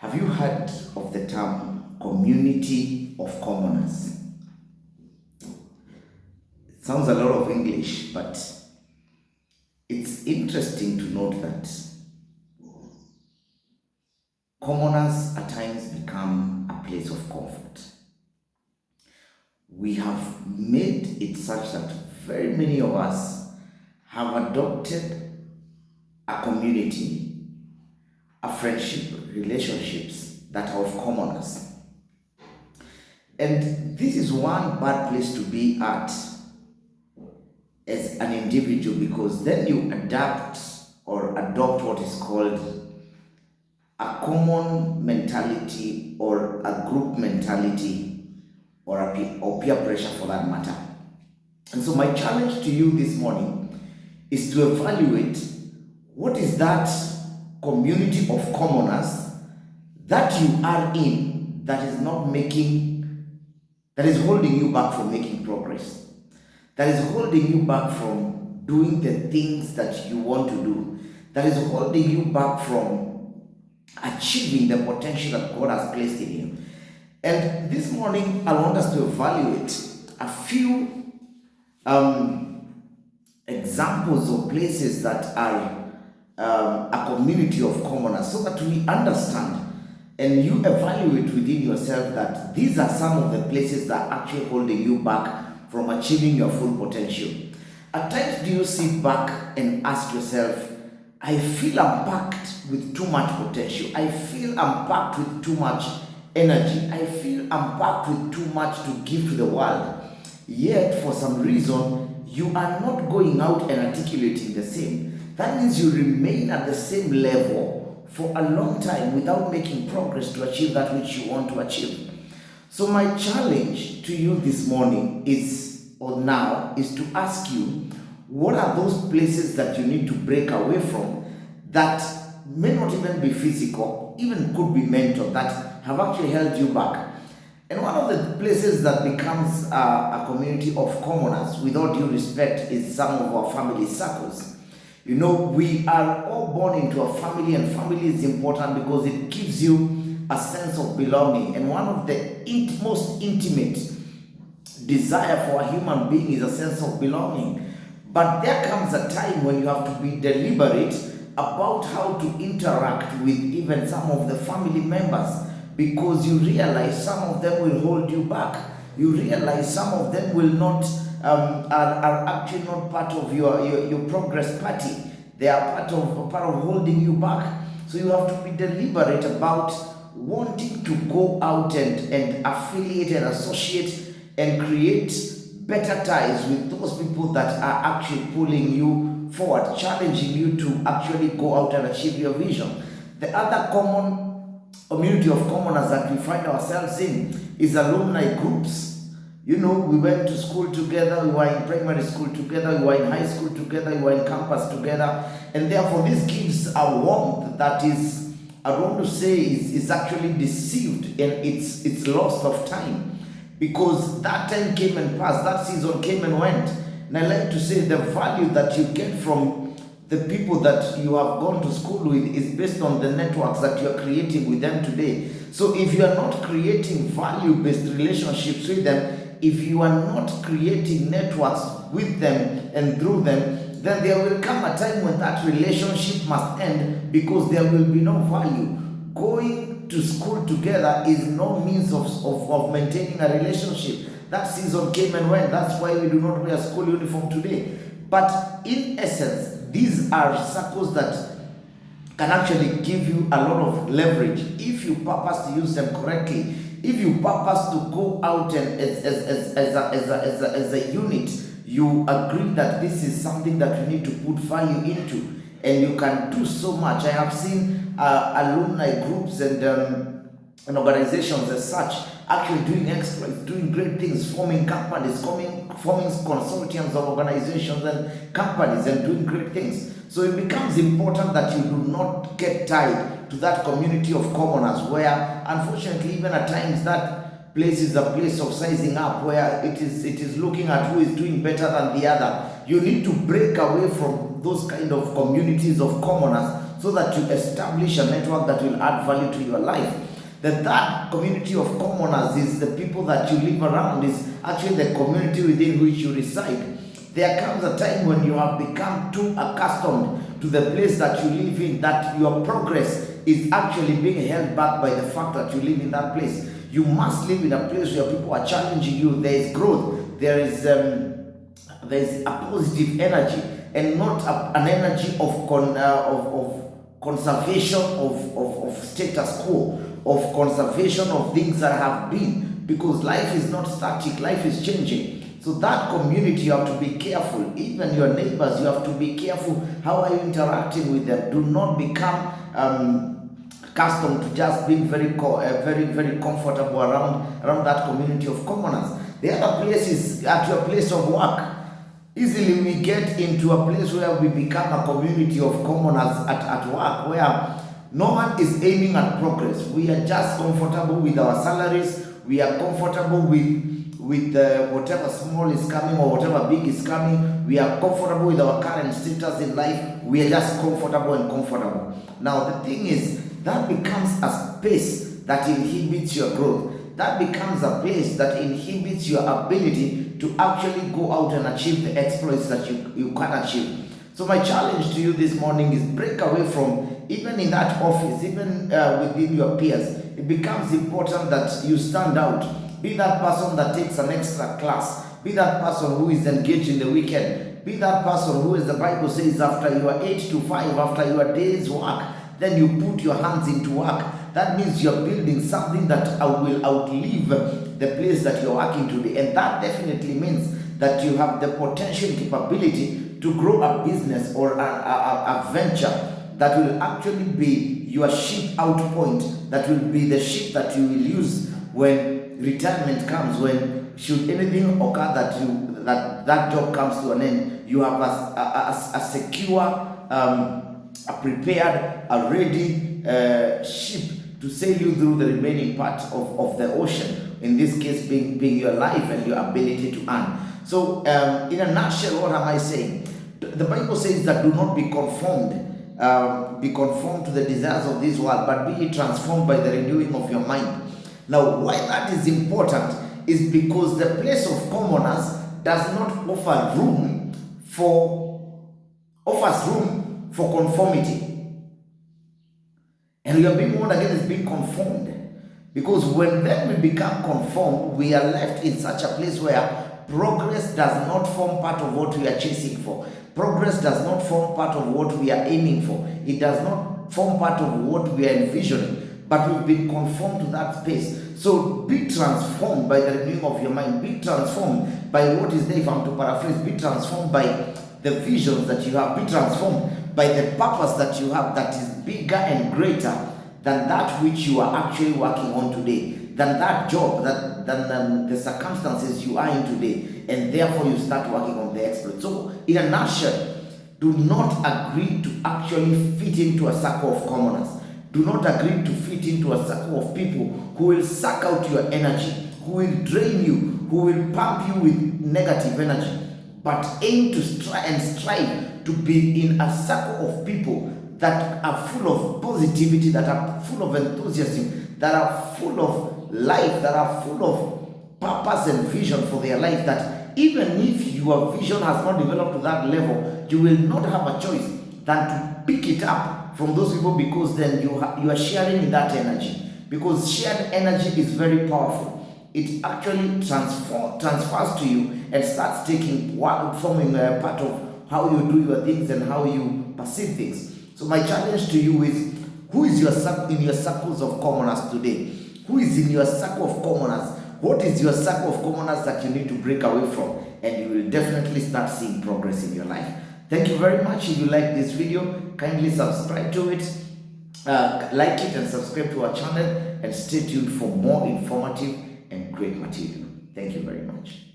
Have you heard of the term community of commoners? It sounds a lot of English, but it's interesting to note that commoners at times become a place of comfort. We have made it such that very many of us have adopted a community, a friendship, relationships that are of commoners. And this is one bad place to be at as an individual, because then you adapt or adopt what is called a common mentality or a group mentality or peer pressure for that matter. And so my challenge to you this morning is to evaluate what is that community of commoners that you are in that is holding you back from making progress, that is holding you back from doing the things that you want to do, that is holding you back from achieving the potential that God has placed in you. And this morning, I want us to evaluate a few examples of places that are a community of commoners, so that we understand and you evaluate within yourself that these are some of the places that are actually holding you back from achieving your full potential. At times, do you sit back and ask yourself, I feel I'm packed with too much potential. I feel I'm packed with too much energy. I feel I'm packed with too much to give to the world. Yet, for some reason, you are not going out and articulating the same. That means you remain at the same level for a long time without making progress to achieve that which you want to achieve. So my challenge to you this morning is to ask you, what are those places that you need to break away from that may not even be physical, even could be mental, that have actually held you back? And one of the places that becomes a community of commoners, with all due respect, is some of our family circles. You know, we are all born into a family, and family is important because it gives you a sense of belonging. And one of the most intimate desire for a human being is a sense of belonging. But there comes a time when you have to be deliberate about how to interact with even some of the family members, because you realize some of them will hold you back. You realize some of them will not are actually not part of your progress party. They are part of holding you back. So you have to be deliberate about wanting to go out and affiliate and associate and create better ties with those people that are actually pulling you forward, challenging you to actually go out and achieve your vision. The other common community of commoners that we find ourselves in is alumni groups. You know, we went to school together, we were in primary school together, we were in high school together, we were in campus together, and therefore this gives a warmth that is, I want to say, is actually deceived, and it's loss of time, because that time came and passed, that season came and went. And I like to say the value that you get from the people that you have gone to school with is based on the networks that you are creating with them today. So if you are not creating value-based relationships with them, if you are not creating networks with them and through them, then there will come a time when that relationship must end, because there will be no value. Going to school together is no means of maintaining a relationship. That season came and went. That's why we do not wear school uniform today. But in essence, these are circles that can actually give you a lot of leverage if you purpose to use them correctly. If you purpose to go out and as a unit, you agree that this is something that you need to put value into, and you can do so much. I have seen alumni groups and organizations as such actually doing exploits, doing great things, forming companies, forming consortiums of organizations and companies, and doing great things. So it becomes important that you do not get tied to that community of commoners, where unfortunately even at times that place is a place of sizing up, where it is looking at who is doing better than the other. You need to break away from those kind of communities of commoners, so that you establish a network that will add value to your life. The third community of commoners is the people that you live around, is actually the community within which you reside. There comes a time when you have become too accustomed to the place that you live in, that your progress is actually being held back by the fact that you live in that place. You must live in a place where people are challenging you. There is growth. There is a positive energy, and not an energy of conservation of status quo, of conservation of things that have been, because life is not static, life is changing. So that community, you have to be careful. Even your neighbors, you have to be careful. How are you interacting with them? Do not become accustomed to just being very comfortable around that community of commoners. The other place is at your place of work. Easily we get into a place where we become a community of commoners at work, where no one is aiming at progress. We are just comfortable with our salaries. We are comfortable with whatever small is coming or whatever big is coming. We are comfortable with our current status in life. We are just comfortable. Now the thing is, that becomes a space that inhibits your growth. That becomes a place that inhibits your ability to actually go out and achieve the exploits that you can achieve. So my challenge to you this morning is break away from, even in that office, even within your peers. It becomes important that you stand out. Be that person that takes an extra class. Be that person who is engaged in the weekend. Be that person who, as the Bible says, after your 8 to 5, after your day's work, then you put your hands into work. That means you're building something that will outlive the place that you're working today. And that definitely means that you have the potential capability to grow a business or a venture that will actually be your ship out point, that will be the ship that you will use when retirement comes, when should anything occur that job comes to an end, you have a secure, a prepared, a ready ship to sail you through the remaining part of the ocean, in this case being your life and your ability to earn. So in a nutshell, what am I saying? The Bible says that do not be conformed to the desires of this world, but be transformed by the renewing of your mind. Now, why that is important is because the place of commoners does not offers room for conformity. And we are being warned against being conformed. Because when then we become conformed, we are left in such a place where progress does not form part of what we are chasing for. Progress does not form part of what we are aiming for. It does not form part of what we are envisioning. But we've been conformed to that space. So be transformed by the renewing of your mind. Be transformed by what is there. If I'm to paraphrase, be transformed by the visions that you have. Be transformed by the purpose that you have, that is bigger and greater than that which you are actually working on today, than that job, than the circumstances you are in today, and therefore you start working on the exploit. So in a nutshell, do not agree to actually fit into a circle of commoners. Do not agree to fit into a circle of people who will suck out your energy, who will drain you, who will pump you with negative energy. But aim to strive to be in a circle of people that are full of positivity, that are full of enthusiasm, that are full of life, that are full of purpose and vision for their life, that even if your vision has not developed to that level, you will not have a choice than to pick it up from those people, because then you are sharing in that energy. Because shared energy is very powerful. It actually transfers to you and starts forming a part of how you do your things and how you perceive things. So my challenge to you is, who is in your circles of commoners today? Who is in your circle of commoners? What is your circle of commoners that you need to break away from? And you will definitely start seeing progress in your life. Thank you very much. If you like this video, kindly subscribe to it, like it and subscribe to our channel, and stay tuned for more informative and great material. Thank you very much.